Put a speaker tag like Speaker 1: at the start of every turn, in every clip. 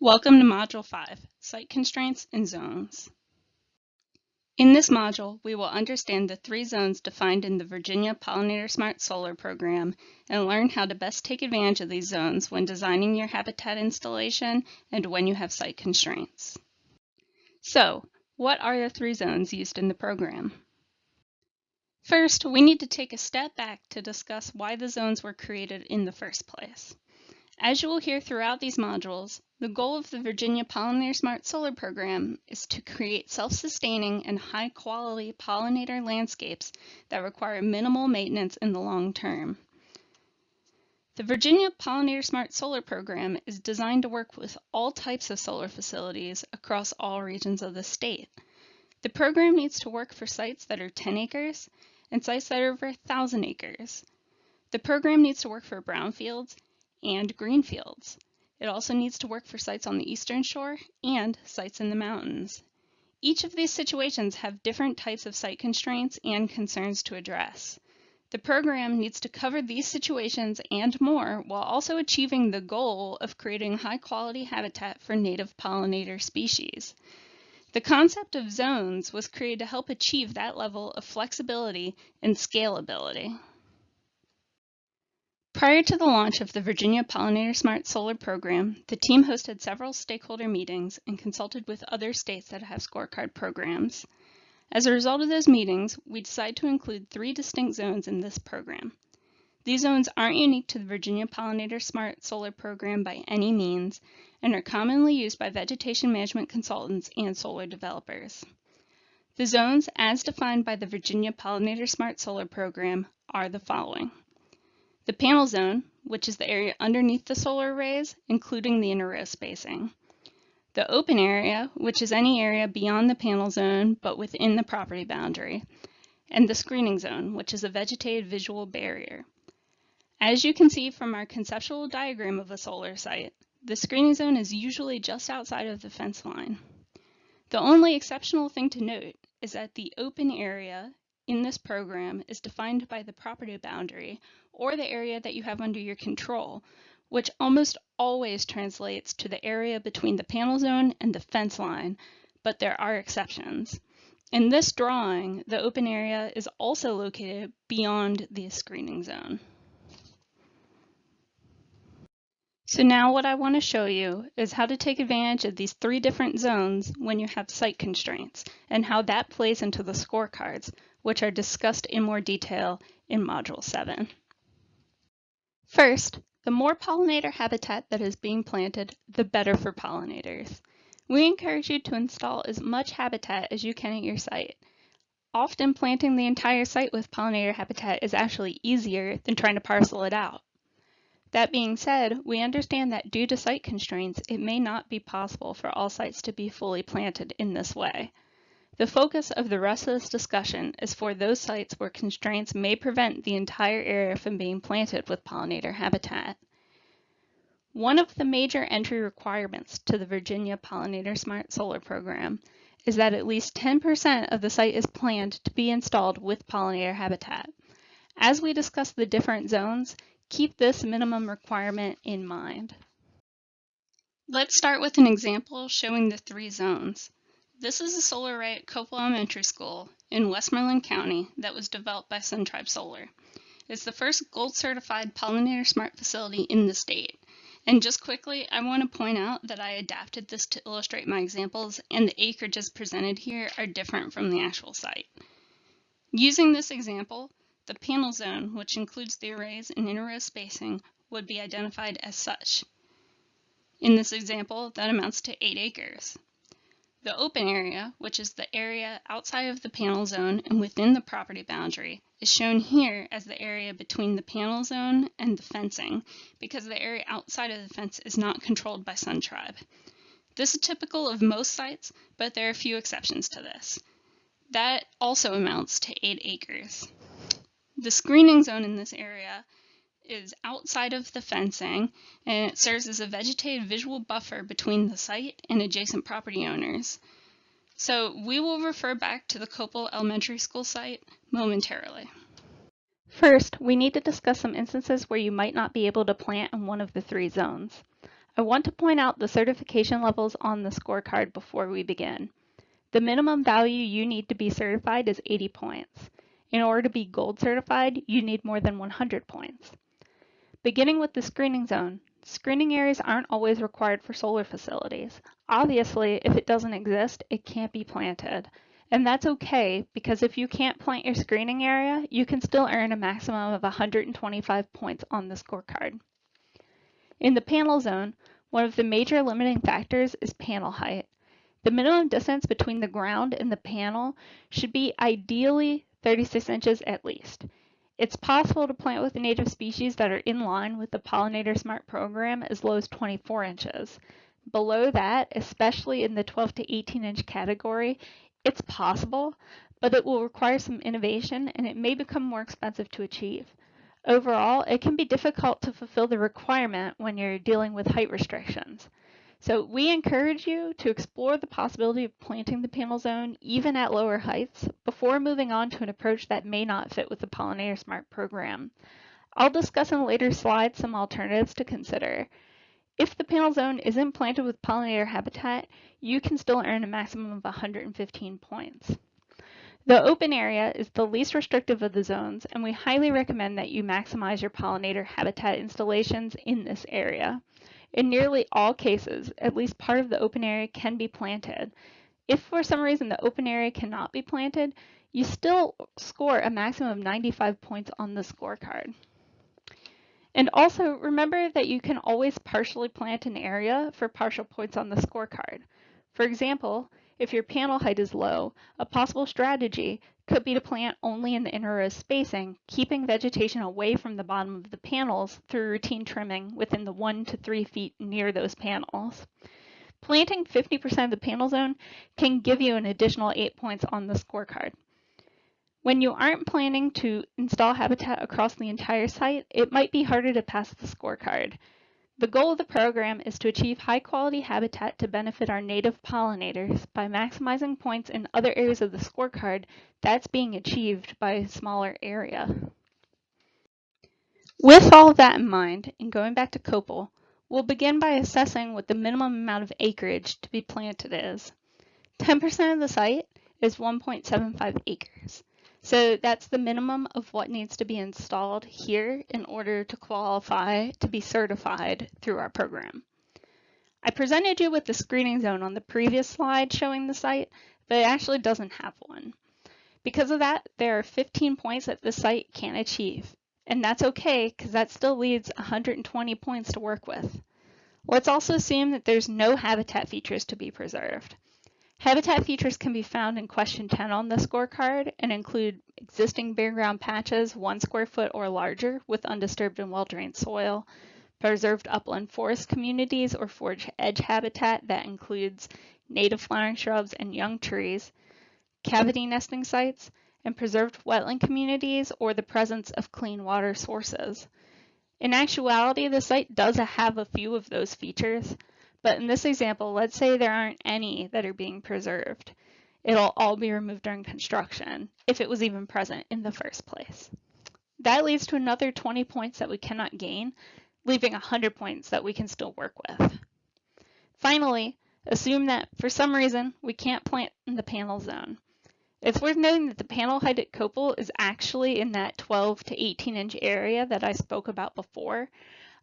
Speaker 1: Welcome to Module 5, Site Constraints and Zones. In this module, we will understand the three zones defined in the Virginia Pollinator-Smart Solar Program and learn how to best take advantage of these zones when designing your habitat installation and when you have site constraints. So, what are the three zones used in the program? First, we need to take a step back to discuss why the zones were created in the first place. As you will hear throughout these modules, the goal of the Virginia Pollinator-Smart Solar Program is to create self-sustaining and high-quality pollinator landscapes that require minimal maintenance in the long term. The Virginia Pollinator-Smart Solar Program is designed to work with all types of solar facilities across all regions of the state. The program needs to work for sites that are 10 acres and sites that are over 1,000 acres. The program needs to work for brownfields and greenfields. It also needs to work for sites on the eastern shore and sites in the mountains. Each of these situations have different types of site constraints and concerns to address. The program needs to cover these situations and more while also achieving the goal of creating high-quality habitat for native pollinator species. The concept of zones was created to help achieve that level of flexibility and scalability. Prior to the launch of the Virginia Pollinator-Smart Solar Program, the team hosted several stakeholder meetings and consulted with other states that have scorecard programs. As a result of those meetings, we decided to include three distinct zones in this program. These zones aren't unique to the Virginia Pollinator-Smart Solar Program by any means and are commonly used by vegetation management consultants and solar developers. The zones, as defined by the Virginia Pollinator-Smart Solar Program, are the following. The panel zone, which is the area underneath the solar arrays, including the inter-row spacing. The open area, which is any area beyond the panel zone but within the property boundary. And the screening zone, which is a vegetated visual barrier. As you can see from our conceptual diagram of a solar site, the screening zone is usually just outside of the fence line. The only exceptional thing to note is that the open area in this program is defined by the property boundary or the area that you have under your control, which almost always translates to the area between the panel zone and the fence line, but there are exceptions. In this drawing, the open area is also located beyond the screening zone. So now what I want to show you is how to take advantage of these three different zones when you have site constraints and how that plays into the scorecards, which are discussed in more detail in Module 7. First, the more pollinator habitat that is being planted, the better for pollinators. We encourage you to install as much habitat as you can at your site. Often planting the entire site with pollinator habitat is actually easier than trying to parcel it out. That being said, we understand that due to site constraints, it may not be possible for all sites to be fully planted in this way. The focus of the rest of this discussion is for those sites where constraints may prevent the entire area from being planted with pollinator habitat. One of the major entry requirements to the Virginia Pollinator-Smart Solar Program is that at least 10% of the site is planned to be installed with pollinator habitat. As we discuss the different zones, keep this minimum requirement in mind. Let's start with an example showing the three zones. This is a solar array at Copel Elementary School in Westmoreland County that was developed by SunTribe Solar. It's the first gold certified pollinator smart facility in the state. And just quickly, I want to point out that I adapted this to illustrate my examples, and the acreages presented here are different from the actual site. Using this example, the panel zone, which includes the arrays and inter-row spacing, would be identified as such. In this example, that amounts to 8 acres. The open area, which is the area outside of the panel zone and within the property boundary, is shown here as the area between the panel zone and the fencing, because the area outside of the fence is not controlled by SunTribe. This is typical of most sites, but there are a few exceptions to this. That also amounts to 8 acres. The screening zone in this area is outside of the fencing, and it serves as a vegetated visual buffer between the site and adjacent property owners. So we will refer back to the Copel Elementary School site momentarily. First, we need to discuss some instances where you might not be able to plant in one of the three zones. I want to point out the certification levels on the scorecard before we begin. The minimum value you need to be certified is 80 points. In order to be gold certified, you need more than 100 points. Beginning with the screening zone, screening areas aren't always required for solar facilities. Obviously, if it doesn't exist, it can't be planted. And that's okay, because if you can't plant your screening area, you can still earn a maximum of 125 points on the scorecard. In the panel zone, one of the major limiting factors is panel height. The minimum distance between the ground and the panel should be ideally 36 inches at least. It's possible to plant with native species that are in line with the Pollinator-Smart Program as low as 24 inches. Below that, especially in the 12 to 18 inch category, it's possible, but it will require some innovation and it may become more expensive to achieve. Overall, it can be difficult to fulfill the requirement when you're dealing with height restrictions. So we encourage you to explore the possibility of planting the panel zone even at lower heights before moving on to an approach that may not fit with the Pollinator-Smart program. I'll discuss in a later slide some alternatives to consider. If the panel zone isn't planted with pollinator habitat, you can still earn a maximum of 115 points. The open area is the least restrictive of the zones, and we highly recommend that you maximize your pollinator habitat installations in this area. In nearly all cases, at least part of the open area can be planted. If for some reason the open area cannot be planted, you still score a maximum of 95 points on the scorecard. And also remember that you can always partially plant an area for partial points on the scorecard. For example, if your panel height is low, a possible strategy could be to plant only in the inner row spacing, keeping vegetation away from the bottom of the panels through routine trimming within the 1 to 3 feet near those panels. Planting 50% of the panel zone can give you an additional 8 points on the scorecard. When you aren't planning to install habitat across the entire site, it might be harder to pass the scorecard. The goal of the program is to achieve high-quality habitat to benefit our native pollinators by maximizing points in other areas of the scorecard that's being achieved by a smaller area. With all of that in mind, and going back to copal, we'll begin by assessing what the minimum amount of acreage to be planted is. 10% of the site is 1.75 acres. So that's the minimum of what needs to be installed here in order to qualify to be certified through our program. I presented you with the screening zone on the previous slide showing the site, but it actually doesn't have one. Because of that, there are 15 points that the site can't achieve. And that's okay, because that still leaves 120 points to work with. Let's also assume that there's no habitat features to be preserved. Habitat features can be found in question 10 on the scorecard and include existing bare ground patches 1 square foot or larger with undisturbed and well-drained soil, preserved upland forest communities or forest edge habitat that includes native flowering shrubs and young trees, cavity nesting sites, and preserved wetland communities or the presence of clean water sources. In actuality, the site does have a few of those features, but in this example, let's say there aren't any that are being preserved. It'll all be removed during construction, if it was even present in the first place. That leads to another 20 points that we cannot gain, leaving 100 points that we can still work with. Finally, assume that for some reason we can't plant in the panel zone. It's worth noting that the panel height at copal is actually in that 12 to 18 inch area that I spoke about before.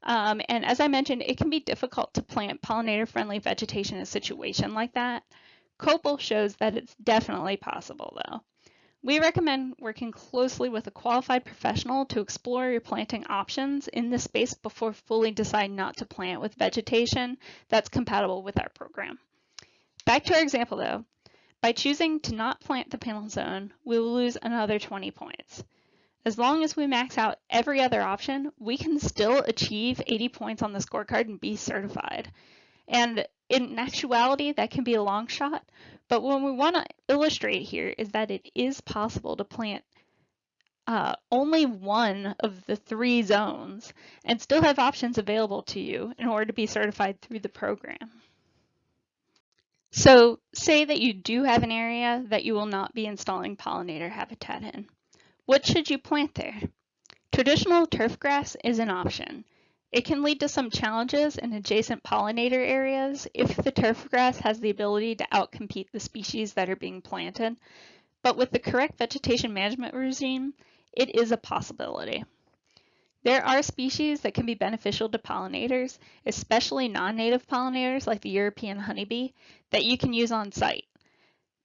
Speaker 1: And as I mentioned, it can be difficult to plant pollinator-friendly vegetation in a situation like that. Copal shows that it's definitely possible, though. We recommend working closely with a qualified professional to explore your planting options in this space before fully deciding not to plant with vegetation that's compatible with our program. Back to our example, though. By choosing to not plant the panel zone, we will lose another 20 points. As long as we max out every other option, we can still achieve 80 points on the scorecard and be certified. And in actuality, that can be a long shot, but what we want to illustrate here is that it is possible to plant only one of the 3 zones and still have options available to you in order to be certified through the program. So say that you do have an area that you will not be installing pollinator habitat in. What should you plant there? Traditional turf grass is an option. It can lead to some challenges in adjacent pollinator areas if the turfgrass has the ability to outcompete the species that are being planted, but with the correct vegetation management regime, it is a possibility. There are species that can be beneficial to pollinators, especially non-native pollinators like the European honeybee, that you can use on site.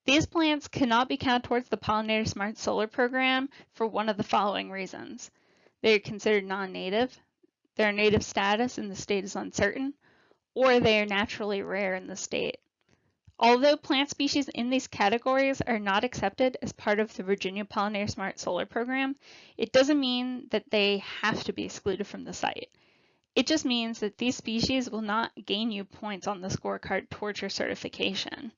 Speaker 1: These plants cannot be counted towards the Pollinator-Smart Solar Program for one of the following reasons. They are considered non-native, their native status in the state is uncertain, or they are naturally rare in the state. Although plant species in these categories are not accepted as part of the Virginia Pollinator-Smart Solar Program, it doesn't mean that they have to be excluded from the site. It just means that these species will not gain you points on the scorecard towards your certification.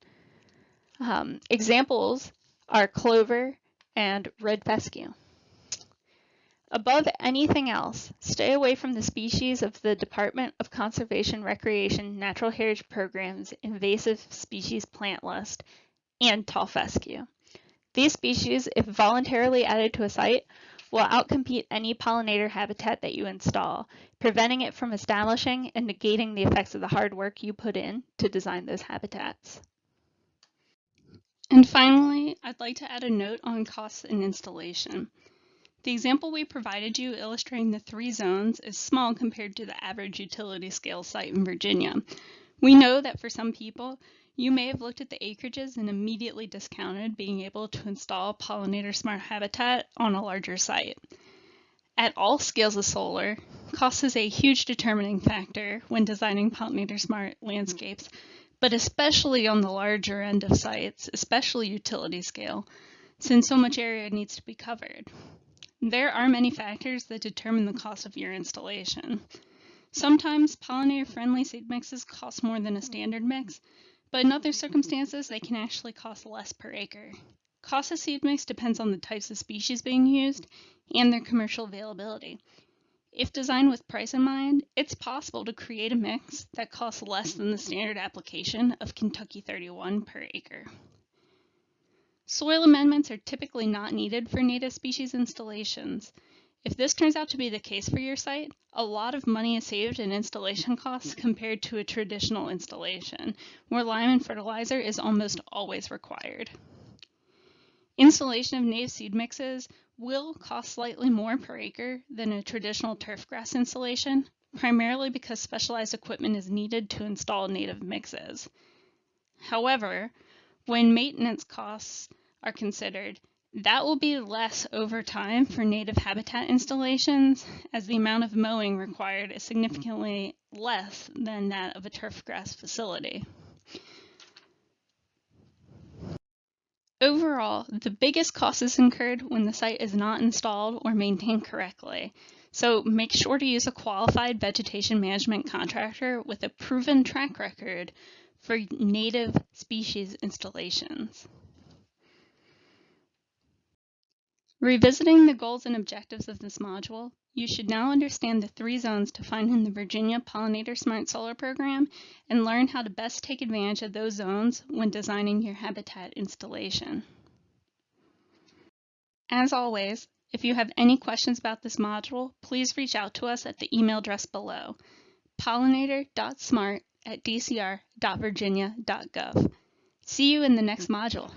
Speaker 1: Examples are clover and red fescue. Above anything else, stay away from the species of the Department of Conservation, Recreation, Natural Heritage Program's invasive species plant list and tall fescue. These species, if voluntarily added to a site, will outcompete any pollinator habitat that you install, preventing it from establishing and negating the effects of the hard work you put in to design those habitats. And finally, I'd like to add a note on costs and installation. The example we provided you illustrating the 3 zones is small compared to the average utility scale site in Virginia. We know that for some people, you may have looked at the acreages and immediately discounted being able to install pollinator smart habitat on a larger site. At all scales of solar, cost is a huge determining factor when designing pollinator smart landscapes, but especially on the larger end of sites, especially utility scale, since so much area needs to be covered. There are many factors that determine the cost of your installation. Sometimes pollinator-friendly seed mixes cost more than a standard mix, but in other circumstances they can actually cost less per acre. Cost of seed mix depends on the types of species being used and their commercial availability. If designed with price in mind, it's possible to create a mix that costs less than the standard application of Kentucky 31 per acre. Soil amendments are typically not needed for native species installations. If this turns out to be the case for your site, a lot of money is saved in installation costs compared to a traditional installation, where lime and fertilizer is almost always required. Installation of native seed mixes will cost slightly more per acre than a traditional turfgrass installation, primarily because specialized equipment is needed to install native mixes. However, when maintenance costs are considered, that will be less over time for native habitat installations, as the amount of mowing required is significantly less than that of a turfgrass facility. Overall, the biggest cost is incurred when the site is not installed or maintained correctly. So make sure to use a qualified vegetation management contractor with a proven track record for native species installations. Revisiting the goals and objectives of this module, you should now understand the 3 zones defined in the Virginia Pollinator-Smart Solar Program and learn how to best take advantage of those zones when designing your habitat installation. As always, if you have any questions about this module, please reach out to us at the email address below, pollinator.smart@dcr.virginia.gov. See you in the next module.